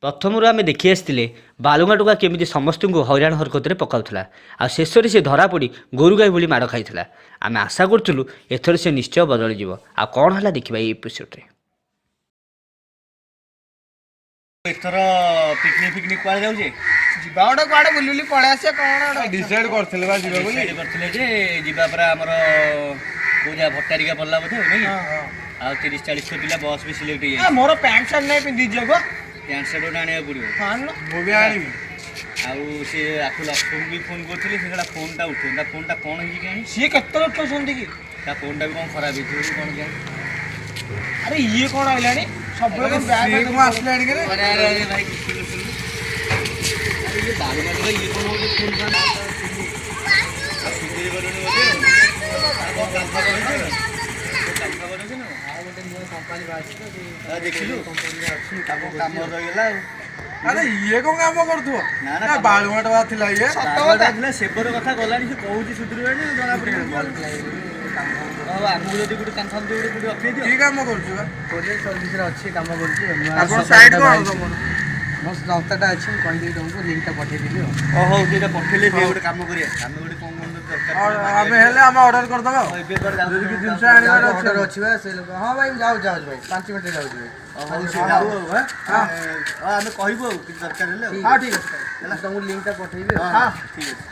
ପ୍ରଥମରୁ ଆମେ ଦେଖି ଆସିଥିଲେ ବାଲୁଙ୍ଗା ଟୋକା କେମିତି ସମସ୍ତଙ୍କୁ ହଇରାଣ ହରକତରେ ପକାଉଥିଲା ଆଉ ଶେଷରେ ସେ ଧରା ପଡ଼ି ଗୋରୁଗାଈ ଭଳି ମାଡ଼ ଖାଇଥିଲା। ଆମେ ଆଶା କରୁଥିଲୁ ଏଥର ସେ ନିଶ୍ଚୟ ବଦଳିଯିବ। ଆଉ କ'ଣ ହେଲା ଦେଖିବା ଏଇ ଏପିସୋଡ଼ରେ। ଏଥର ପିକନିକ କୁଆଡ଼େ ଯାଉଛେ? ଯିବା ଗୋଟେ କୁଆଡ଼େ ବୁଲି ପଳେଇ ଆସିବା। କ'ଣ ଡିସାଇଡ୍ କରିଥିଲେ ବା ଯିବା ବୋଲି? କରିଥିଲେ ଯେ ଯିବା ପରା ଆମର କୋଉ ଯା ଭଟ୍ଟାରିକା ପଡ଼ିଲା ବୋଧେ ନାଇଁ? ଆଉ 30-40 ପିଲା ବସ୍ ବି ସିଲେକ୍ଟ ହେଇଯାଇଛି। ମୋର ପ୍ୟାଣ୍ଟ ସାର୍ଟ ନାହିଁ ପିନ୍ଧି ଯିବ। ପ୍ୟାଣ୍ଟ ସାର୍ଟ ଗୋଟେ ଆଣିବାକୁ ପଡ଼ିବ। ମୁଁ ବି ଆଣିବି। ଆଉ ସେ ଆକୁ ଲକ୍ଷ୍ମଣକୁ ବି ଫୋନ୍ କରିଥିଲି, ସେ ସେଟା ଫୋନ୍ଟା ଉଠେଇ, ତା ଫୋନ୍ଟା କ'ଣ ହେଇଛି କେଜାଣି? ସିଏ କେତେବେଳେ ଉଠଉଛନ୍ତି କି? ତା ଫୋନ୍ଟା ବି କ'ଣ ଖରାପ ହେଇଥିବ କି କ'ଣ କେଜାଣି? ଆରେ ଇଏ କ'ଣ ଆଇଲାଣି ସବୁବେଳେ ଆସିଲାଣି କି? ଭାଇ ଇଏ ବାଲୁଙ୍ଗା ଟୋକା ଇଏ କ'ଣ ଗୋଟେ ଫୋନ୍ ଦେଖିଲୁ ତାକୁ କାମ ରହିଗଲା ଆଉ। ଆରେ ଇଏ କ'ଣ କାମ କରୁଥିବ? ନା ବାଳୁଙ୍ଗା ଟୋକା ଥିଲା ଇଏ। ଥିଲା ସେବର କଥା ଗଲାଣି, ସେ କହୁଛି ସୁଧୁରିବାଣି ଜଣା ପଡ଼ିବ। ଆମକୁ ଯଦି ଗୋଟେ କାମ ଗୋଟେ ରଖେଇଦିଅ। କି କାମ କରୁଛୁ ବା? କୋରିୟର ସର୍ଭିସରେ ଅଛି, କାମ କରୁଛି। ଆପଣ ସାଇଡ୍ କ'ଣ ତମର? ମୋ ସଂସ୍ଥାଟା ଅଛି, ମୁଁ କହିଦେବି ତୁମକୁ, ଲିଙ୍କଟା ପଠେଇଦେବି ଆଉ। ହଉ ସେଇଟା ପଠେଇଲେ ସେ ଗୋଟେ କାମ କରିବା। ଆମେ ଗୋଟେ କ'ଣ ଦରକାର ଆମେ ହେଲେ ଆମେ ଅର୍ଡର କରିଦେବା। ଏବେ କୁଆଡ଼େ ଯାଉଛୁ? ଯଦି ଜିନିଷ ଆଣିବାର ଅର୍ଡର ଅଛି ବା ସେ ଲୋକ। ହଁ ଭାଇ ଯାଉଛି ଭାଇ, 5 ମିନିଟ୍ରେ ଯାଉଛି ଭାଇ। ହଉ ସେ ଯାଉ ଆଉ ଆମେ କହିବୁ ଆଉ କିଛି ଦରକାର ହେଲେ। ହଁ ଠିକ୍ ଅଛି ହେଲା, ତୁମକୁ ଲିଙ୍କଟା ପଠେଇବି। ହଁ ଠିକ୍ ଅଛି।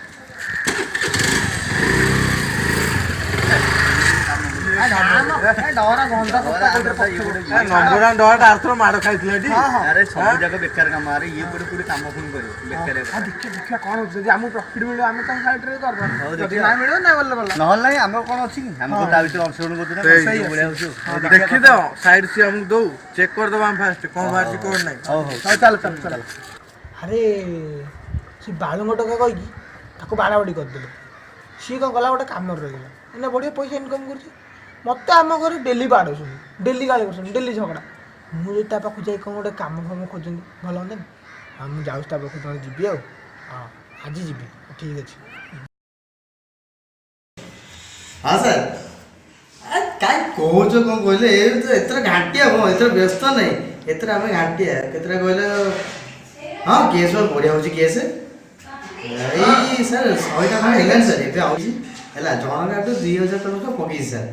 ନମ୍ବରଟା ଆରଥର ମାଡ଼ ଖାଇଥିଲା ଏଠି। ଆରେ ସବୁ ଯାକ ବେକାର କାମ। ଆରେ ଇଏ କୋଉଠି କାମ ଫୋନ୍ କରିବ ବେକାର। ଦେଖିବା କ'ଣ ହଉଛି। ଯଦି ଆମକୁ ପ୍ରଫିଟ୍ ମିଳିବ ଆମେ ତାଙ୍କ ସାଇଡ଼ରେ କରିଦେବା। ହଉ ଯଦି ଦେଖିବା। ନା ମିଳିବ ନା ଗଲେ ଗଲା। ନହେଲେ ନାହିଁ ଆମର କ'ଣ ଅଛି କି? ଆମେ ତା ଭିତରେ ଅଂଶଗ୍ରହଣ କରୁଛୁ ନା ଭଳିଆ ହଉଛୁ। ଦେଖିଦେବ ସାଇଡ୍ ସିଏ ଆମକୁ ଦଉ, ଚେକ୍ କରିଦେବା ଆମେ ଫାଷ୍ଟ କ'ଣ ବାହାରିଛି କ'ଣ ନାହିଁ। ହଉ ହଉ ଚାଲ। ଆରେ ସେ ବାଳୁଙ୍ଗ ଟୋକା କହିକି ତାକୁ ବାଡ଼ାବାଡ଼ି କରିଦେଲେ। ସିଏ କ'ଣ କଲା ଗୋଟେ କାମରେ ରହିଗଲା। ଏଇନା ବଢ଼ିଆ ପଇସା ଇନକମ୍ କରୁଛି। ମୋତେ ଆମ ଘରେ ଡେଲି ବାଡ଼ଉଛନ୍ତି, ଡେଲି ଗାଳି କରୁଛନ୍ତି, ଡେଲି ଝଗଡ଼ା। ମୁଁ ଯଦି ତା ପାଖକୁ ଯାଇ କ'ଣ ଗୋଟେ କାମ ଫାମ ଖୋଜନ୍ତି ଭଲ ହୁଅନ୍ତାନି। ଆଉ ମୁଁ ଯାଉଛି ତା ପାଖକୁ ଜଣେ ଯିବି ଆଉ। ହଁ ଆଜି ଯିବି, ଠିକ୍ ଅଛି। ହଁ ସାର୍, କାହିଁ କହୁଛ କ'ଣ କହିଲେ? ଏଥର ଘାଣ୍ଟିଆ କ'ଣ, ଏଥର ବ୍ୟସ୍ତ ନାହିଁ, ଏଥର ଆମେ ଘାଣ୍ଟିଆ। କେତେଟା କହିଲେ? ହଁ କେସ୍ ବଢ଼ିଆ ହେଉଛି କେସ୍। ଏଇ ସାର୍ 100ଟା ଖଣ୍ଡେ ହେଲାଣି ସାର୍, ଏବେ ଆଉଛି ହେଲା। ଜଣକାଠୁ 2000 ଟଙ୍କା ପକେଇଛି ସାର୍।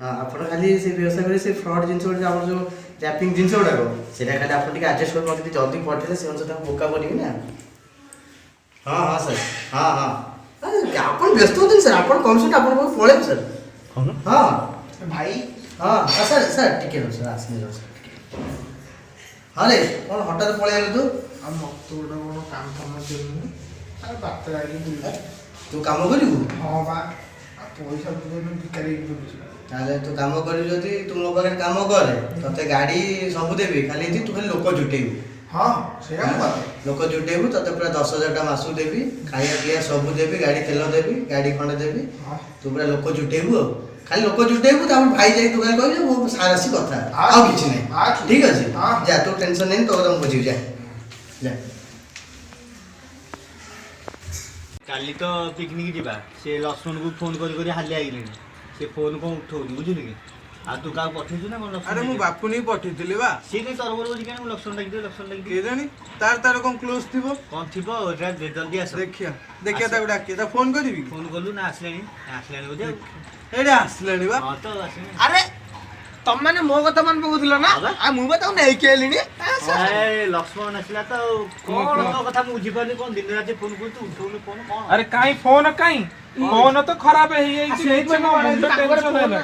ହଁ ଆପଣ ଖାଲି ସେ ବ୍ୟବସ୍ଥା କରି ସେ ଫ୍ରଡ଼୍ ଜିନିଷ ଗୁଡ଼ା, ଆମର ଯେଉଁ ଟ୍ରାପିଂ ଜିନିଷ ଗୁଡ଼ାକ, ସେଇଟା ଖାଲି ଆପଣ ଟିକେ ଆଡ଼ଜଷ୍ଟ କରି ମୋତେ ଜଲ୍ଦି ପଠେଇଲେ ସେ ଅନୁସାରେ ତାଙ୍କୁ ବୋକା କରିବି ନା। ହଁ ସାର୍, ହଁ ଆପଣ ବ୍ୟସ୍ତ ହୁଅନ୍ତୁନି ସାର୍, ଆପଣ କମିଶନ ଆପଣଙ୍କ ପାଖକୁ ପଳେଇବୁ ସାର୍। ହଁ ଭାଇ ହଁ ସାର୍ ଟିକେ ରହ ସାର୍, ଆସିନି ରହ ସାର୍ ଟିକେ। ହଁ ରେ କ'ଣ ହଠାତ୍ ପଳେଇ ଆଇଲୁ ତୁ? ଆଉ ମୋତେ ଗୋଟେ କ'ଣ କାମ ଫାମ ଦେଲୁନି? ଆଉ ବାଟ ଲାଗି ବୁଲିବା। ତୁ କାମ କରିବୁ? ହଁ ବା, ଆଉ ପଇସା ଦେଉନି, ଭିକାରୀ ହେଇକି ବୁଲୁଛି। ତାହେଲେ ତୁ କାମ କରିବୁ ଯଦି ତୁ ମୋ ପାଖରେ କାମ କରେ, ତତେ ଗାଡ଼ି ସବୁ ଦେବି, ଖାଲି ତୁ ଖାଲି ଲୋକ ଜୁଟେଇବୁ। ହଁ ସେଇଆ ମୁଁ କରେ। ଲୋକ ଜୁଟେଇବୁ, ତତେ ପୁରା 10,000 ଟଙ୍କା ମାସକୁ ଦେବି, ଖାଇବା ପିଇବା ସବୁ ଦେବି, ଗାଡ଼ି ତେଲ ଦେବି, ଗାଡ଼ି ଖଣ୍ଡେ ଦେବି। ତୁ ପୁରା ଲୋକ ଜୁଟେଇବୁ ଆଉ ଖାଲି ଲୋକ ଜୁଟେଇବୁ। ତାପରେ ଭାଇ ଯାଇ ତୁ ଖାଲି କହିବୁ ମୁଁ ସାର୍ ଆସି କଥା, ଆଉ କିଛି ନାହିଁ। ଠିକ୍ ଅଛି, ଯା ତୁ ଟେନସନ୍ ନେଇ, ତୋ କଥା ମୁଁ ବୁଝିବି। ଯା। କାଲି ତ ପିକନିକ ଯିବା। ସେ ଲକ୍ଷ୍ମଣକୁ ଫୋନ୍ କରି ହାଲିଆ ହେଇଗଲେଣି। ସେ ଫୋନ୍ କ'ଣ ଉଠଉନି, ବୁଝିଲୁ କି? ଆଉ ତୁ କାହାକୁ ପଠେଇଛୁ ନା କ'ଣ? ଆରେ ମୁଁ ବାପୁନି ପଠେଇଥିଲି ବା। ସିଏ କାହିଁ ତରବର ହେଉଛି କାହିଁ? ମୁଁ ଲକ୍ଷ୍ମଣ ଡାକିଦିଏ। କେଜାଣି ତାର କ'ଣ କ୍ଲୋଜ୍ ଥିବ। କ'ଣ ଥିବ ଜଲ୍ଦି ଆସ। ଦେଖିଆ ତାକୁ ଡାକିଏ। ତାକୁ ଫୋନ୍ କରିବି। ଫୋନ୍ କଲୁ ନା ଆସିଲାଣି ବୋଧେ। ଏଇଟା ଆସିଲାଣି ବା। ହଁ ତ ଆସିଲାଣି। ଆରେ ତମମାନେ ମୋ କଥା ମନେ ପକଉଥିଲ ନା? ଆଉ ମୁଁ ବା ତାକୁ ନେଇକି ଆଇଲିଣି। ଲକ୍ଷ୍ମଣ ଆସିଲା ତ ଆଉ କ'ଣ କଥା ମୁଁ ବୁଝିପାରୁନି। କ'ଣ ଦିନ ରାତି ଫୋନ୍ କରୁଛୁ, ଉଠଉନି ଫୋନ୍ କ'ଣ? ଆରେ କାଇଁ ଫୋନ ତ ଖରାପ ହେଇଯାଇଛି।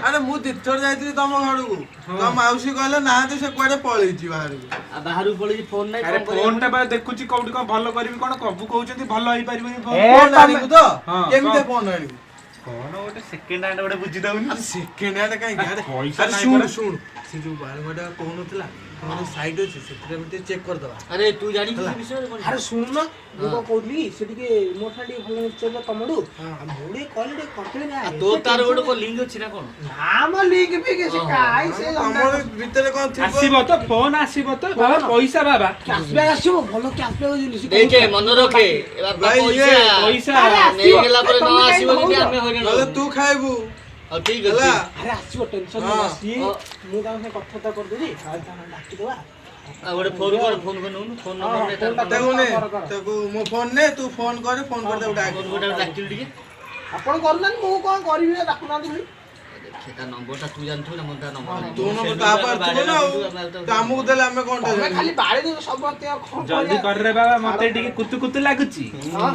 ଆରେ ମୁଁ ତୀର୍ଥରେ ଯାଇଥିଲି ତମ ଘରକୁ, ତମ ମାଉସୀ କହିଲେ ନାହାନ୍ତି, ସେ କୁଆଡେ ପଳେଇଛି ବାହାରକୁ। ବାହାରକୁ ପଳେଇଛି, ଫୋନ୍ ନାହିଁ। ଆରେ ଫୋନ ଟା ବା ଦେଖୁଛି କୋଉଠି କ'ଣ ଭଲ କରିବି, କ'ଣ ସବୁ କହୁଛନ୍ତି ଭଲ ହେଇପାରିବନି। ଫୋନ୍ ଆଣିବୁ ତ? କେମିତି ଫୋନ୍ ଆଣିବୁ? କ'ଣ ଗୋଟେ ସେକେଣ୍ଡ ହ୍ୟାଣ୍ଡ ଗୋଟେ ବୁଝି ଦଉନି। ସେକେଣ୍ଡ ହ୍ୟାଣ୍ଡ କାହିଁକି? ପଇସା ନାହିଁ ଶୁଣ ସେ ଯୋଉ ବାଳୁଙ୍ଗଟା କହୁନଥିଲା ଆମର ସାଇଟ୍ ଅଛି, ସେଥିରେ ଟିକେ ଚେକ୍ କରିଦେବା। ଆରେ ତୁ ଜାଣିଛୁ ସେ ବିଷୟରେ? ଆରେ ଶୁଣୁନ, ମୁଁ କ'ଣ କହୁଥିଲି, ସେ ଟିକେ ମୋ ଠାରୁ ଟିକେ ଭଲ ମିଶିବ ତମଠୁ। ମୁଁ ଟିକେ କହିଲି ଟିକେ କରିଦେବି ନା। ତୋ ତାର ଗୋଟେ କ'ଣ ଲିଙ୍କ୍ ଅଛି ନା କ'ଣ? ଆମ ଲିଙ୍କ୍ ଫିକ୍ ସେ କାଇଁ, ସେ ତମର ଭିତରେ କ'ଣ ଥିବ। ଆସିବ ତ ଫୋନ, ଆସିବ ତ ବାବା, ପଇସା ବାବା କ୍ୟାସବ୍ୟାକ୍ ଆସିବ, ଭଲ କ୍ୟାସବ୍ୟାକ୍ ଜିନିଷ। ଦେଖେ ମନେ ରଖେ, ପଇସା ନେଇଗଲା ପରେ ନ ଆସିବ ଯଦି ଆମେ ହଇରାଣ ନହେଲେ ତୁ ଖାଇବୁ। ହଉ ଠିକ୍ ଅଛି। ଆରେ ଆସିବ, ଟେନସନ୍ ନାହିଁ। ମୁଁ ତାଙ୍କ ସାଙ୍ଗେ କଥାବାର୍ତ୍ତା କରିଦେବି, ଆଉ ତାଙ୍କୁ ଡାକିଦେବା। ଆଉ ଗୋଟେ ଫୋନ କରି ନଉନୁ ଫୋନ ନମ୍ବର ନେ ତାକୁ ମୋ ଫୋନ ନେ ତୁ ଫୋନ କରେ ଫୋନ କରି ତାକୁ ଗୋଟେ ଡାକିଲୁ ଟିକେ ଆପଣ କରୁନାହାନ୍ତି ମୁଁ କଣ କରିବି ଡାକୁନାହାନ୍ତି ଭାଇ ତା ନମ୍ବରଟା ତୁ ଜାଣିଥିବୁ ନା ମୋର ତା ନମ୍ବର ତୁ ନମ୍ବର ତା ପାଖରେ ଥିବ ନା ଆଉ ଆମକୁ ଦେଲେ ଆମେ କଣ ଖାଲି ବାড়ি ଦେଉ ସବୁ ଜଲ୍ଦି କରିରେ ବାବା ମତେ ଟିକେ କୁତୁ କୁତୁ ଲାଗୁଛି।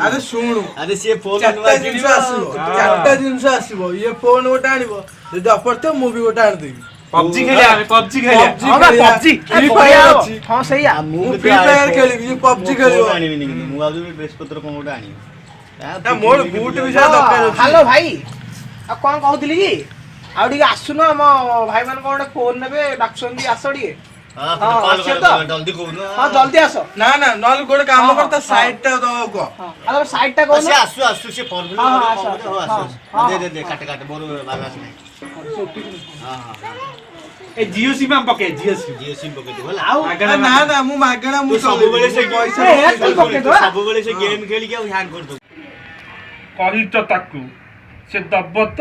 ଆରେ ଶୁଣୁ ଆରେ ସିଏ ଫୋନ ଚାରିଟା ଜିନିଷ ଆସିବ ଚାରିଟା ଜିନିଷ ଆସିବ ଇଏ ଫୋନ ଗୋଟେ ଆଣିବ ଯଦି ଅଫର ଥିବ ମୁଁ ବି ଗୋଟେ ଆଣିଦେବି ପବଜି ଖେଳିଆ ଆମେ ପବଜି ଖେଳିଆ ପବଜି ଫ୍ରି ଫାୟାର ଅଛି ହଁ ସେଇଆ ମୁଁ ଫ୍ରି ଫାୟାର ଖେଳିବି ଇଏ ପବଜି ଖେଳିବ ଆଣିବିନି କିନ୍ତୁ ମୁଁ ଭାବୁଛି ଡ୍ରେସ ପତ୍ର କଣ ଗୋଟେ ଆଣିବି ମୋର ବୁଟ ବି ଦରକାର ଅଛି ହ୍ୟାଲୋ ଭାଇ ଆଉ କଣ କହୁଥିଲି କି ଆଉ ଟିକେ ଆସୁନ ଆମ ଭାଇ ମାନେ କଣ ଗୋଟେ ଫୋନ ନେବେ ଡାକୁଛନ୍ତି ଆସ ଟିକେ ଜଲ୍ଦି କହୁନୁ ହଁ ଜଲ୍ଦି ଆସ ନା ନା ନହେଲେ ଗୋଟେ କାମ କର ତା ସାଇଡ ଟା ଦବାକୁ କହ ଆରେ ସାଇଡ ଟା କହୁନ ସେ ଆସୁ ସେ ଫୋନ ଦେ କାଟେ ମୋର ବାଲାନ୍ସ ନାହିଁ ଏ ଜିଓ ସିମ୍ ଆମ ପକେ ଜିଓ ସିମ୍ ପକେଇ ଦବୁ ହେଲା ଆଉ ନା ନା ମୁଁ ମାଗଣା ମୁଁ ସବୁବେଳେ ସେ ପଇସା ସବୁବେଳେ ସେ ଗେମ୍ ଖେଳିକି ଆଉ ହ୍ୟାଙ୍ଗ କରିଦବୁ କହିଛ ତାକୁ ସେ ଦବ ତ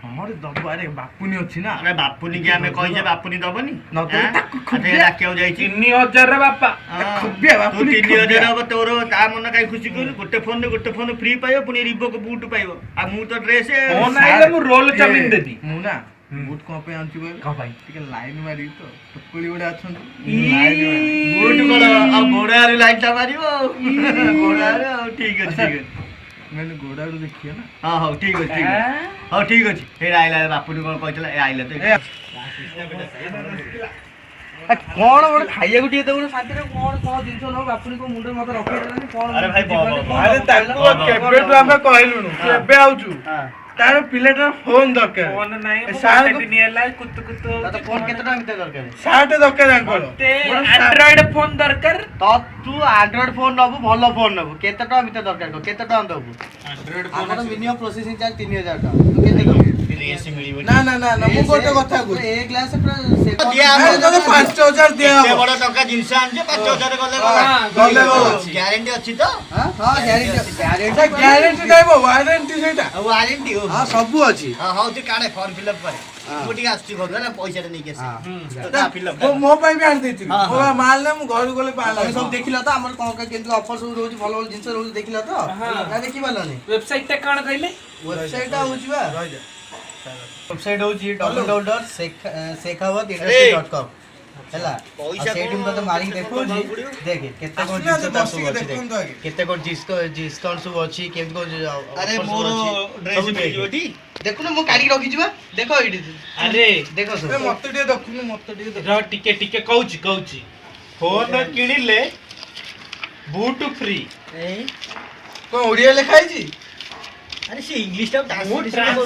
ଆମର ଦବ ଆରେ ବାପୁନି ଅଛି ନା ଆରେ ବାପୁନି କି ଆମେ କହିଛେ ବାପୁନି ଦବନି ନଦେଲେ ତାକୁ ଡାକିବାକୁ ଯାଇଛି 3000 ବାପା ଖୁବିଆ ତୁ ବାପୁନି 3000 ହବ ତୋର ତା ମନ କାଇଁ ଖୁସି କରୁ ଗୋଟେ ଫୋନ ଫ୍ରି ପାଇବ ପୁଣି ରିବୋକ ବୁଟ ପାଇବ ଆଉ ମୁଁ ତ ଡ୍ରେସ ଫୋନ ଆଇଲେ ମୁଁ ରୋଲ ଚାଉମିନ ଦେବି ମୁଁ ନା ବୁଟ କଣ ପାଇଁ ଆଣିଛୁ କହିଲ କଣ ପାଇଁ ଟିକେ ଲାଇନ ମାରିବି ତ ଟୁକୁଳି ଗୋଟେ ଅଛନ୍ତି ବୁଟ କଣ ଆଉ ଗୋଡାରେ ଲାଇନ ଟା ମାରିବ ଗୋଡାରେ ଆଉ ଠିକ ଅଛି ମାନେ ଗୋଡାରୁ ଦେଖିବ ନା ହଁ ହଉ ଠିକ ଅଛି ହଉ ଠିକ ଅଛି ଏଇ ଆଇଲା ବାପୁନି କଣ କହିଥିଲା ଏ ଆଇଲା ତ କଣ ଗୋଟେ ଖାଇବାକୁ ଟିକେ ଦେଉନ ଶାନ୍ତିରେ କଣ କଣ ଜିନିଷ ନବ ବାପୁନି କୋ ମୁଣ୍ଡରେ ମତେ ରଖେଇଦେଲାନି କଣ ଆରେ ଭାଇ ଆରେ ତାକୁ କେବେଠୁ ଆମେ କହିଲୁଣୁ କେବେ ଆଉଛୁ ତାର ପିଲାଟାର ଫୋନ ଦରକାର ଫୋନ ନାହିଁ ସାର୍ ଦିନ ହେଲା କୁତୁ କୁତୁ ଫୋନ କେତେ ଟଙ୍କା ଭିତରେ ଦରକାର ସାର୍ଟ ଦରକାର ଆଙ୍କର ଆଣ୍ଡ୍ରଏଡ ଫୋନ ଦରକାର ତ ତୁ ଆଣ୍ଡ୍ରଏଡ ଫୋନ ନବୁ ଭଲ ଫୋନ ନବୁ କେତେ ଟଙ୍କା ଭିତରେ ଦରକାର କହ କେତେ ଟଙ୍କା ଦବୁ ଆମର ମିନିମମ୍ ପ୍ରୋସେସିଂ ଚାର୍ଜ 3000 ଟଙ୍କା ତୁ କେତେ ଦବୁ ନା ନା ନା ନା ମୁଁ ଗୋଟେ କଥା କହୁଛି ଏ କ୍ଲାସ ପୁରା ତତେ 5000 ଦିଆ ଏତେ ହବ ବଡ ଟଙ୍କା ଜିନିଷ ଆଣିଛେ 5000 ଗଲେ ଗଲେ ଗ୍ୟାରେଣ୍ଟି ଅଛି ତ ହଁ ଗ୍ୟାରେଣ୍ଟି ଗ୍ୟାରେଣ୍ଟି ନାଇଁ ୱାରେଣ୍ଟି ସେଇଟା ଆଉ ୱାରେଣ୍ଟି ହଁ ସବୁ ଅଛି ହଉ ତୁ କାଢେ ଫର୍ମ ଫିଲଅପ করে ମୁଁ ଟିକେ ଆସୁଛି ଘରୁ ହେଲା ପଇସାଟା ନେଇକି ଆସି ଫିଲଅପ ମୋ ପାଇଁ ବି ଆଣି ଦେଇଥିଲି ମୋ ମାଲ ନା ମୁଁ ଘରକୁ ଗଲେ ତମେ ସବୁ ଦେଖିଲ ତ ଆମର କଣ କେମିତି ଅଫର ସବୁ ରହୁଛି ଭଲ ଭଲ ଜିନିଷ ରହୁଛି ଦେଖିଲ ତ ନା ଦେଖିପାରିଲନି ୱେବସାଇଟ ଟା କଣ କହିଲେ ୱେବସାଇଟ ଟା ହଉଛି ବା ୱେବସାଇଟ ହଉଛି www.shekhawat.com ହେଲା ପଇସା ସେଇଠି ମୁଁ ତତେ ମାରିକି ଦେଖଉଛି ଦେଖେ କେତେ କଣ ଜିନିଷ ତାର ସବୁ ଅଛି ଦେଖ କେତେ କଣ ଡିସକାଉଣ୍ଟ ସବୁ ଅଛି କେମିତି କଣ ଆରେ ମୋର ଡ୍ରେସ ମିଳିଯିବ ଟି ଦେଖୁନ ମୁଁ କାଢିକି ରଖିଛି ବା ଦେଖ ଏଇଠି ଆରେ ଦେଖ ସବୁ ମତେ ଟିକେ ଦେଖୁନୁ ମତେ ଟିକେ ର ଟିକେ କହୁଛି ଫୋନ କିଣିଲେ ବୁଟ ଫ୍ରି କଣ ଓଡିଆ ଲେଖା ହେଇଛି ଆରେ ସେ ଇଂଲିଶ ଟା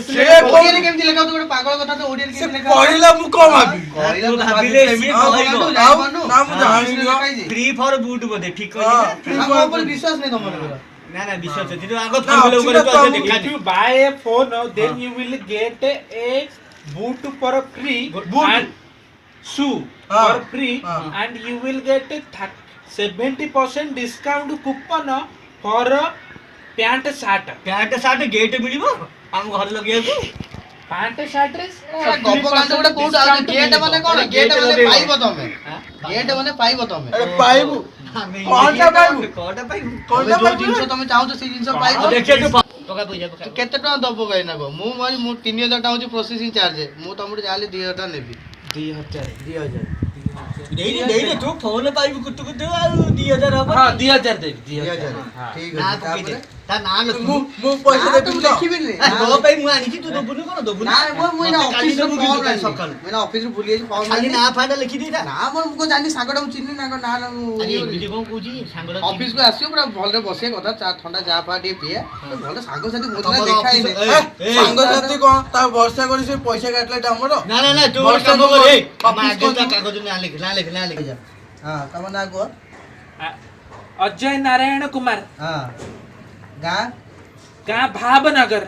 ସେ ଓଡିଆରେ କେମିତି ଲେଖା ହଉଛି ଗୋଟେ ପାଗଳ କଥା ତ ଓଡିଆରେ ସେ କେମିତି ଲେଖା କହିଲା ମୁଁ କଣ ଭାବିବି କହିଲା ତୁ ଭାବିଲେ ସିଏ କହିବ। ନା ମୁଁ ଜାଣିନି ଫ୍ରି ଫର ବୁଟ ବୋଧେ ଠିକ କହିଲି ଆମ ଉପରେ ବିଶ୍ୱାସ ନାହିଁ ତମର ନା ନା ବିଶ୍ୱାସ ଅଛି ତୁ ଆଗ ଫର୍ମ ଉପରେ ତୁ ଆଗ ଦେଖା If you buy a phone, then you will get a boot for free and shoe for free, and you will get a 70% discount coupon for pant shirt. Pant shirt get ମିଳିବ ଆମ ଘରେ ଲଗେଇବାକୁ Pant shirt ରେ ଗପ କାଣ୍ଡ ଗୋଟେ କୋଉଠି ଆଉ ଗେଟ୍ ମାନେ କଣ ଗେଟ୍ ମାନେ ପାଇବ ତମେ ଗେଟ୍ ମାନେ ପାଇବ ତମେ ଆରେ ପାଇବୁ କଣଟା ପାଇବୁ ତମେ ଯୋଉ ଜିନିଷ ତମେ ଚାହୁଁଛ ସେଇ ଜିନିଷ ପାଇବ ଦେଖିଆ ତୁ ପକା ପଇସା ପକା କେତେ ଟଙ୍କା ଦବ କାହିଁକି ନା ମୁଁ 3000 ଟଙ୍କା ହଉଛି ପ୍ରୋସେସିଂ ଚାର୍ଜ ମୁଁ ତମଠୁ ଯାହେଲେ 2000 ଟଙ୍କା ନେବି 2000 ଦେଇଦେ ତୁ ଫୋନ ପାଇବୁ କୁତୁ କୁତୁ ଆଉ 2000 ହବ ହଁ 2000 ଦେବି 2000 ଠିକ ନା ଅଛି ପକେଇ ଦେ ତାପରେ ତା ନାଁ ଲେଖୁ ମୁଁ ପଇସା ଦେବି ତ ଦେଖିବିନି ତୋ ପାଇଁ ମୁଁ ଆଣିଛି ତୁ ଦବୁନି କଣ ଦବୁନି ନା ମୁଁ ଏଇନା ଅଫିସ ରୁ କାଲି ଫର୍ମ ସକାଳୁ ମୁଁ ଏଇନା ଅଫିସ ରୁ ଭୁଲି ଯାଇଛି ଫର୍ମ ଖାଲି ନା ଫାଟା ଲେଖି ଦେଇଥା ନା ମୁଁ କଣ ଜାଣିନି ସାଙ୍ଗଟା ମୁଁ ଚିହ୍ନି ନା ନା ମୁଁ ଆରେ ଏମିତି କଣ କହୁଛି ସାଙ୍ଗଟା ଅଫିସ କୁ ଆସିବ ପୁରା ଭଲରେ ବସିବା କଥା ଚା ଥଣ୍ଡା ଚା ଫା ଟିକେ ପିଏ ଭଲ ସାଙ୍ଗସାଥି ବହୁତ ଦିନ ତମର ଦେଖା ହେଇନି ସାଙ୍ଗସାଥି କଣ ତା ବର୍ଷା କରି ସେ ପଇସା କାଟିଲା ଟା ଆମର ନା ନା ନା ତୁ ଗୋଟେ କାମ କର ଏ ଆମ ଆଗେ ତା କାଗଜ ନା ଲେଖ ହଁ ତମ ନାଁ କୁହ ଅଜୟ ନାରାୟଣ କୁମାର ହଁ ଗାଁ ଗାଁ ଭାବନଗର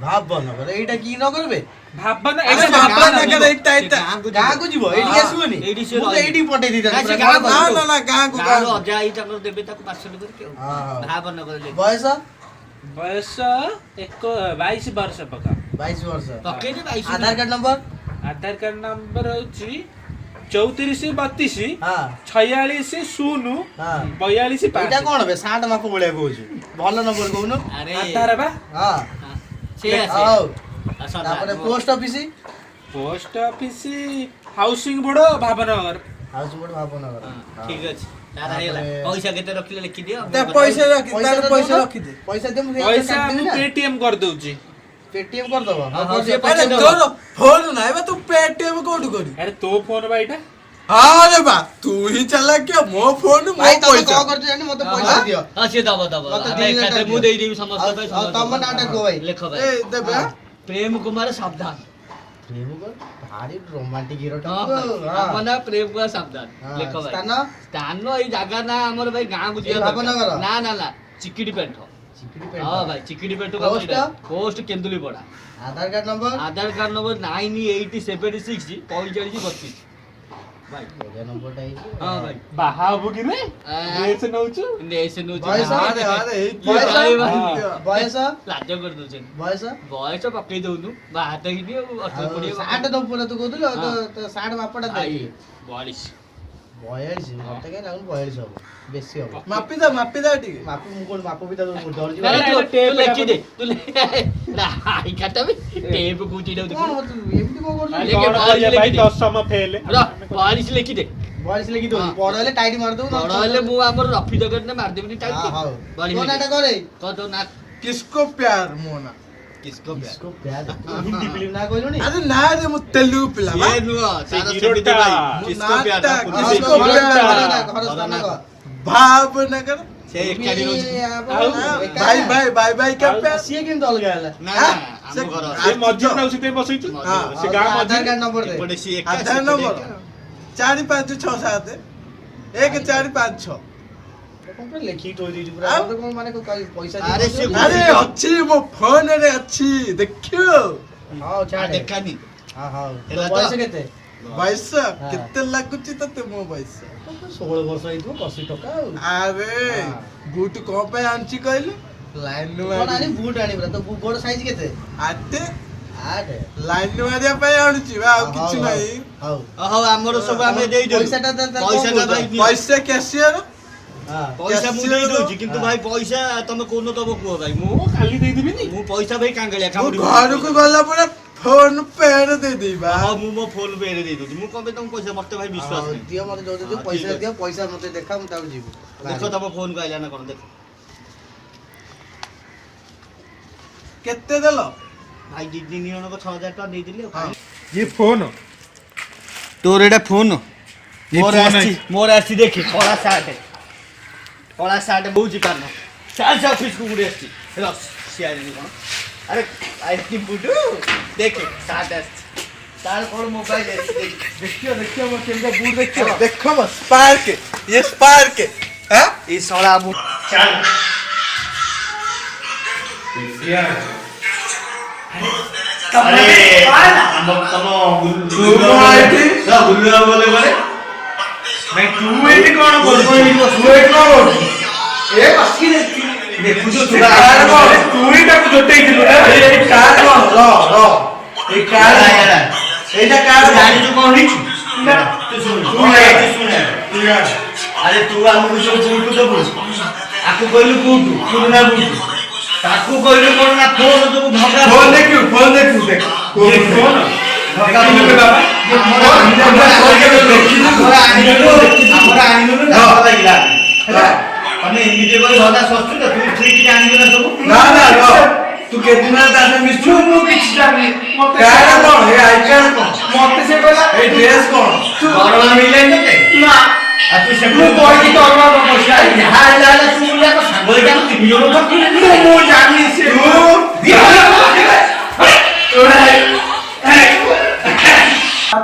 ଭାବନଗର ଏଇଟା କି ନଗର ବେ ଭାବନଗର ଆରେ ଏଇଟା ଭାବନଗର ଏଇଟା ଏଇଟା ଗାଁକୁ ଯିବ ଏଇଠି ଆସିବନି ଏଇଠି ସେ ମୁଁ ତ ଏଇଠି ପଠେଇ ନା, ସେ ଦେଇଥାନ୍ତି ଗାଁକୁ ନା ନା ନା ଗାଁକୁ ଗାଁରୁ ଗାଁକୁ ଅଜା ଆଇ ତାଙ୍କର ଦେବେ ତାକୁ ପାର୍ସଲ କରିକି ଆଉ ଭାବନଗର ଲେଖ ବୟସ ବୟସ 22 ବର୍ଷ ପକା 22 ବର୍ଷ ପକେଇ ଦେ 22 ଆଧାର କାର୍ଡ ନମ୍ବର ଆଧାର କାର୍ଡ ନମ୍ବର ହଉଛି 34 32 ହଁ 46 0 ହଁ 42 ଏଇଟା 5 କଣ ବେ ସାଟ ମାପ ଭଳିଆ କହୁଛୁ ଭଲ ନମ୍ବର କହୁନୁ ଆରେ ଆଟାରେ ବା ହଁ ସେ ଆସେ ହଉ ଆସନ୍ତା ତାପରେ post office post office housing board Bhavnagar. House board Bhavnagar ଠିକ ଅଛି ତାର ହେଇଗଲା ତାପରେ- ପଇସା କେତେ ରଖିଲେ ଲେଖିଦିଅ ତା ପଇସା ରଖି ପଇସା ତାର ତ ପଇସା ଦଉନ? ରଖିଦେ। ପଇସା ଦେ ମୁଁ ପଇସା ମୁଁ ପେଟିଏମ କରିଦଉଛି। ପେଟିଏମ କରିଦବ ହଁ, ହଁ, ସିଏ ଆରେ ପଇସା ତୋର ଫୋନ ନାହିଁ ବା ତୁ ପେଟିଏମ କୋଉଠୁ କରିବୁ? ଆରେ ତୋ ଫୋନ ବା ଏଇଟା। ଆରେ ବା ତୁ ହିଁ ଚାଲାକିଆ ମୋ ଫୋନ ମୋ ଭାଇ ତମେ ପଇସା। କଣ କରୁଛ ଜାଣି ମତେ ପଇସା ଦିଅ ହଁ ସିଏ ଦବ ଦବ ମତେ ଆମେ 2000 ଏକାଥରେ ଟଙ୍କା ମୁଁ ଦିଅ। ଦେଇଦେବି ସମସ୍ତଙ୍କ ପାଇଁ ଆଉ ତମ ନାଁଟା କୁହ ଭାଇ। ଲେଖ ଏ ଭାଇ ଦେବେ ଆଁ? ପ୍ରେମ କୁମାର ସାବଧାନ। ପ୍ରେମ କର ଭାରି ରୋମାଣ୍ଟିକ ହିରୋଟା ହଁ ଭାଇ, ଆମ ନା ପ୍ରେମ କୁମାର ସାବଧାନ ଲେଖ ଭାଇ ସ୍ଥାନ ସ୍ଥାନ ଏଇ ଜାଗା ନା ଆମର ଭାଇ ଗାଁକୁ ଏଇ ଯିବା ଭାବନଗର? ଦରକାର। ନା ନା ନା ଚିକିଟି ପେଣ୍ଠ। ଚିକିଟି ହଁ ପେଣ୍ଟ ଭାଇ ଚିକିଟି ପେଣ୍ଠ ପୋଷ୍ଟ? ପୋଷ୍ଟ କେନ୍ଦୁଲି ପଡା। ଆଧାର କାର୍ଡ ନମ୍ବର ଆଧାର କାର୍ଡ ନମ୍ବର 9876 4532 ଭାଇ ବଢିଆ ନମ୍ବରଟା ହେଇଛି ହଁ ଭାଇ ବାହା ହବୁ କି ରେ ଡ୍ରେସ ନଉଛୁ। ନେଇसे ନଉଛି ବୟସ? ଆରେ ଆରେ ଏଇ କି ବୟସ? ଭାଇ ହଁ। ବୟସ ଲାଜ କରିଦଉଛନ୍ତି ବୟସ ବୟସ ପକେଇ ଦଉନୁ ବାହାତ ହେଇନି ଆଉ ଅଠର ଆଉ କୋଡିଏ ସାଟ ନମ୍ବର ତୁ କହୁଥିଲୁ ଆଉ ହଁ। ତ ସାଟ ମାପଟା ଦେ 42 42 ମତେ କାଇଁ ଲାଗୁନି 42 ହବ ବେଶୀ ହବ ମାପିଦା ଟିକେ। ମାପ ମୁଁ କୋଣ ମାପ ବି ତାକୁ ଧରିଛି ନା, ନା, ଏଇଟା ତୁ ଟେପ୍ ଲେଖିଦେ ଟା ତୁ ହାଇ କାଟବି ଟେପ କହୁଛି ଏଇଟା କଣ ତୁ ଏମିତି କଣ କରୁଛୁ ଆରେ, କଣ ବୟାଳିଶ କରିବା ଭାଇ ଲେଖିଦେ। ଦଶମ ଫେଲ। 42 ଲେଖିଦେ 42 ଲେଖି ଦଉଛୁ ହଁ। ବଡ ହେଲେ ଟାଇଟ ମାରିଦବୁ ବଡ ହେଲେ ମୁଁ ଆମର ରଫି ଜଗତରେ ମାରିଦେବିନି ହଁ ଟାଇଟ୍ ହଉ ବଢି ତୋ ନାଁଟା କରେ କହ ତୋ ନା କିସको प्यार ମୋ ନା। କିସको ପ୍ୟାର इसको प्यार हिंदी फिल्म ना କହିଲୁଣି ଆରେ ନା ରେ ମୁଁ ତେଲୁଗୁ ପିଲା ବା। ସିଏ ନୁହଁ ସେ ତାର ହିରୋଟା। ସେମିତି ଭାଇ ମୋ କିସको ପ୍ୟାର ନାଁଟା ନା କିସको ପୁରା କିସको ଘର ପ୍ୟାର। ନା। ଘର ସ୍ଥାନ କହ ଭାବନଗର। ସେ ଏକାଠି ରହୁଛି ଭାଇ ଭାଇ ଭାଇ ଭାଇ କା ଆଉ ପ୍ୟାର। ସିଏ କେମିତି ଅଲଗା ହେଲା ନା ହଁ, ନା ସେ- ଆମ ଘର ସେ ମଝିରେ ତାକୁ ସେଥିପାଇଁ ବସେଇଛୁ ହଁ, ସେ ଗାଁ ଆଧାର ମଝିରେ କାର୍ଡ ନମ୍ବର ଦେ ଏପଟେ ସିଏ ଏକା ଆଧାର ସେପଟେ ନମ୍ବର ଏକା। 4567 1456। କଣ ପୁରା ଲେଖିକି ଥୋଇ ଦେଇଛୁ ପୁରା ଆଉ? ମତେ କଣ ମାନେ ପଇସା ଆରେ ଦେଇଛୁ? ସିଏ- ଆରେ ଅଛି ମୋ ଫୋନରେ ଅଛି ଦେଖିବ। ହଉ ଛାଡେ ଦେଖାନି ହଁ ହଉ ହେଲା ତୋ ତ? ବୟସ କେତେ ବୟସ ହଁ। କେତେ ଲାଗୁଛି ତତେ ମୋ ବୟସ? 16 ବର୍ଷ ହେଇଥିବ 80 ଟଙ୍କା ଆଉ ଆରେ ହଁ। ବୁଟ କଣ ପାଇଁ ଆଣିଛି କହିଲୁ? ଲାଇନ କଣ ଆଣି ମାରି ବୁଟ ଆଣିବୁ ତ ଗୋଡ ସାଇଜ କେତେ ଆଟେ 8 ଲାଇନ ମାରିବା ପାଇଁ ଆଣୁଛି ବା ଆଉ କିଛି ନାହିଁ। ହଉ ହଉ ଆମର ସବୁ ଆମେ ଦେଇଦେବୁ ପଇସାଟା ତାହେଲେ ପଇସାଟା କଣ ଭାଇ କହୁଛ? ନିଅ। ପଇସା କ୍ୟାସିୟର। ହଁ ପଇସା ମୁଁ କ୍ୟାସିୟର ଦେଇଦଉଛି କିନ୍ତୁ ହଁ। ଭାଇ ପଇସା ତମେ କୋଉନ ଦବ କୁହ ଭାଇ ମୁଁ କାଲି ଦେଇଦେବିନି। ମୁଁ ପଇସା ଭାଇ କାଙ୍ଗାଳିଆ ମୁଁ କାମୁଡି ଘରକୁ ଗଲା ପରେ ଫୋନ ପେରେ ଦେଇଦେଇବା। ହଁ ମୁଁ ମୋ ଫୋନ ପେ ରେ ଦେଇଦଉଛି ମୁଁ କଣ ପାଇଁ ତମ ପଇସା ମତେ ଭାଇ ବିଶ୍ୱାସ ହଉ, ନାହିଁ ଦିଅ ମତେ ଯୋଉ ଦିଅ ହଁ, ପଇସା ଠିକ ଦିଅ ପଇସା ମତେ ଦେଖା ମୁଁ ତାକୁ ଯିବୁ ଦେଖ ତମ ଫୋନ କୁ ଆଇଲା ନା କଣ ଦେଖ କେତେ ଦେଲ? ଭାଇ ଦି ତିନି ଜଣଙ୍କ 6000 ଟଙ୍କା ଦେଇଦେଲି ଆଉ କାଇଁ? ଇଏ ଫୋନ ତୋର ଏଟା ଫୋନ ମୋର ଫୋନ ଆସିଛି ମୋର ଆସିଛି ଦେଖେ କଳା ସାର୍ଟ ବହୁଛି ପାନ ଚାଲ ଅଫିସକୁ ଗୁଡି ଆସିଛି ରସ ସିଆଣି କଣ ଆରେ ଆଇଟି ବୁଟୁ ଦେଖେ ସାର୍ଟ ଆସିଛି ତାର କଣ ମୋବାଇଲ ଆସିଛି ଦେଖିବ ମୋ କେମିତିଆ ବୁଟ ଦେଖିବ। ଦେଖ ମୋ ସ୍ପାର୍କ ଇଏ ସ୍ପାର୍କ। ହାଁ ଏଇ ଶଳା ବୁଟ ଚାଲ ଆରେ ତମ ତୁ କଣ ଏଠି? ବୁଲୁଆ ବୋଲେ ବୋଲେ ନାଇଁ ତୁ ଏଠି କଣ କରୁଛୁ? ତୁ ଏଠି କଣ କରୁଛୁ? ଏ ବସିକି ଦେଖୁଛୁ ତୁ ହିଁ ତାକୁ ଜୋଟେଇଥିଲୁ ନା? ଏଇ କାର୍ଡ କଣ? ଏଇ କାର୍ଡ ଏଇଟା କାର୍ଡ ଜାଣିଛୁ କଣ ହେଇଛୁ ନା। ତୁ ଶୁଣ ତୁ କଣ ଇଆଡେ। ହେଇଛି ଶୁଣେ ଆରେ ତୁ ଆମକୁ ସବୁ ବୁଟୁ ଦବୁ ଆକୁ କହିଲୁ ବୁଟୁ ପୁରୁଣା ବୁଟୁ ତାକୁ କହିଲୁ କଣ ନା ଫୋନ ସବୁ ଭଗା ଫୋନ ଦେଖିବୁ ଦେଖ। ଇଏ ଫୋନ ଭଗା ଦେଖିଲୁ ଫୋନ। ବାବା ଆମର ଆଣିଲୁ ନା ହଁ। ଲାଗିଲା ହେଲା ତମେ ଏମିତି କରି ଧନ୍ଦା ସଚୁ ତ ତୁ ଠିକ ଜାଣିଛୁ ନା ସବୁ ନା ତୁ କେତେ ଦିନ ତା ସହ ମିଶୁ? ମୁଁ କିଛି ଜାଣିନି ମତେ କାର୍ଡ କଣ? ଏ ଆଇ କାର୍ଡ କଣ? ମତେ ସେ କହିଲା ଏଇ ଡ୍ରେସ କଣ? ଦରମା ମିଳିଲାନି ତତେ ନା ଆଉ ତୁ ସେ ମୁଁ କହିଛି ଦରମା ଦବ ପଇସା ଯାହା ହେଲା ହେଲା ତୁ ଯାକ ସାଙ୍ଗ ହେଇକି ଆମେ 3 ଜଣ ଠକିଲେନି ମୁଁ ଜାଣିନି ସେ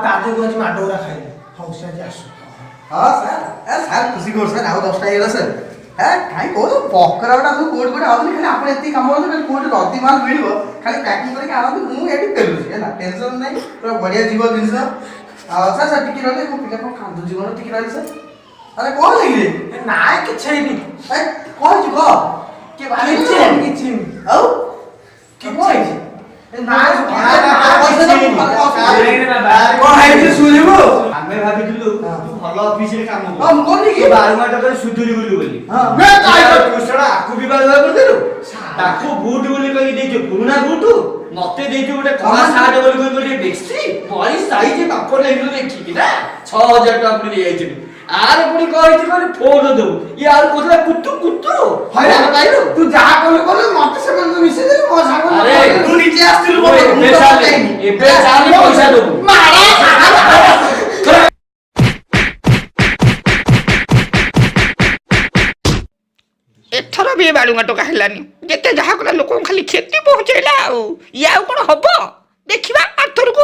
ତାକୁ କହୁଛି ମାଡ ଗୁରା ଖାଇଲେ। ହଉ ସେ ଆଜି ଆସୁ। ହଁ ସାର୍ ଖୁସି କରୁ ସାର୍ ଆଉ 10ଟା ହେଇଗଲା ସାର୍ କାଇଁ କହୁଛୁ ପକରାଟା ସବୁ କୋଉଠି ଆଉନି ଖାଲି ଆପଣ ଏତିକି କାମ କରୁଛୁ ଖାଲି କୋଉଠି ରଦି ମାଲ ମିଳିବ ଖାଲି ପ୍ୟାକିଂ କରିକି ଆଣନ୍ତୁ ମୁଁ ଏଠି ପେଲୁଛି ହେଲା ଟେନସନ୍ ନାହିଁ ପୁରା ବଢ଼ିଆ ଯିବ ଜିନିଷ ଆଉ ସାର୍ ଟିକେ ରହିଲେ ମୋ ପିଲା କଣ କାନ୍ଦୁଛି କଣ ଟିକେ ରହିଲେ ସାର୍ ଆରେ କ'ଣ ଲାଗିଲେ ନାଇଁ କିଛି ହେଇନି। କ'ଣ ହେଇଛି କହ କିଏ କିଛି ହେଇନି। ଆଉ କିଛି ହେଇଛି। ପଇସା କଣ ହେଇଛି ଶୁଣିବୁ? ଆମେ ଆମେ ଭାବିଥିଲୁ ହଁ। ତୁ ଭଲ ଅଫିସରେ କାମ ହଁ, ମୁଁ କରୁନି କି? ବାଳୁଙ୍ଗା ଟୋକାରେ ସୁଧୁରି ଗଲୁ ବୋଲି ହଁ। ତୁ ଶଳା ଆକୁ ବି ବାଳୁଙ୍ଗା କରିଦେଲୁ ତାକୁ ବୁଟ ବୋଲି କହିକି ଦେଇଛୁ ପୁରୁଣା ବୁଟ ମତେ ଦେଇଛୁ ଗୋଟେ କଳା ସାର୍ଟ ବୋଲି କହିକି ଗୋଟେ ବେଶୀ ବଳି ସାଇଜ ବାପ ନେଇଥିଲୁ ଦେଖିକି ନା 6000 ଟଙ୍କା ପୁଣି ନେଇଯାଇଥିଲି ଆର ପୁଣି କହିଛି କହିଲି ଫୋନ ଦବୁ ଇଏ ଆଉ କହୁଥିଲା କୁତୁ କୁତୁ ହଇରାଣ ପାଇଲୁ ତୁ ଯାହା କଲୁ କଲୁ ମତେ ସେମାନେ ମିଶେଇ ଦେଲି ମୋ ସାଙ୍ଗ ଆରେ ତୁ ନିଜେ ଆସିଥିଲୁ ତୁ ଏବେ ଚାଲେ ଏବେ ଚାଲେ ପଇସା ଦବୁ ଏଥର ବି ଏ ବାଳୁଙ୍ଗା ଟୋକା ହେଲାନି ଯେତେ ଯାହା କଲା ଲୋକଙ୍କୁ ଖାଲି କ୍ଷତି ପହଞ୍ଚେଇଲା ଆଉ ଇଏ ଆଉ କଣ ହବ ଦେଖିବା ଆରଥରକୁ